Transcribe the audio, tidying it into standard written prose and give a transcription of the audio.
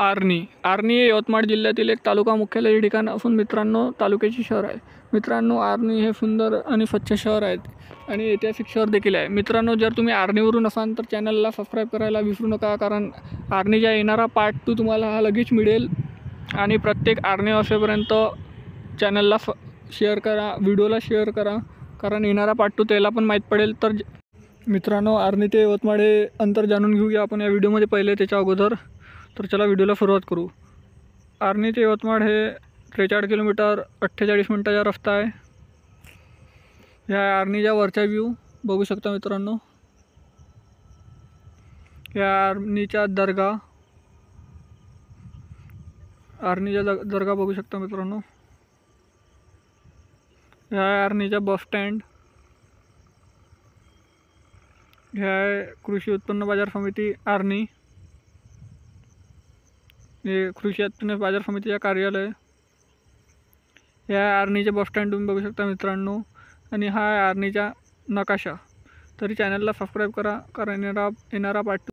आर्णी हे यवतमाळ जिल्ह्यातील एक तालुका मुख्यालय ठिकाण असून मित्रांनो तालुक्याचे शहर आहे। मित्रांनो आर्णी हे सुंदर आणि स्वच्छ शहर आहे आणि ऐतिहासिक शहर देखील आहे। मित्रांनो जर तुम्ही आर्णीवरून असाल तर चॅनलला सबस्क्राईब करायला विसरू नका, कारण आर्णीचा येणारा पार्ट 2 तुम्हाला हा लगेच मिळेल। आणि प्रत्येक आर्णी असेपर्यंत चॅनलला शेअर करा, व्हिडिओला शेअर करा, कारण येणारा पार्ट 2 त्याला पण माहीत पडेल। तर मित्रांनो आर्णी ते यवतमाळ हे अंतर जाणून घेऊया आपण या व्हिडिओमध्ये पहिले त्याच्या अगोदर। तर चला व्हिडिओला सुरुवात करू। आर्णी ते यवतमाळ हे 43 किलोमीटर 48 मिनिटाचा रस्ता आहे। या आर्णीच्या वरचा व्ह्यू बघू शकता मित्रांनो। या आर्णीचा दर्गा दर्गा बघू शकता मित्रांनो। या आर्णीचा बस स्टँड, ह्या कृषी उत्पन्न बाजार समिती आर्णी, हे कृषी उत्पन्न बाजार समितीचे कार्यालय। या आर्णीचे बस स्टँड तुम्ही बघू शकता मित्रांनो। आणि हा आर्णीचा नकाशा। तरी चॅनलला सबस्क्राईब करा, कारण येणारा पार्ट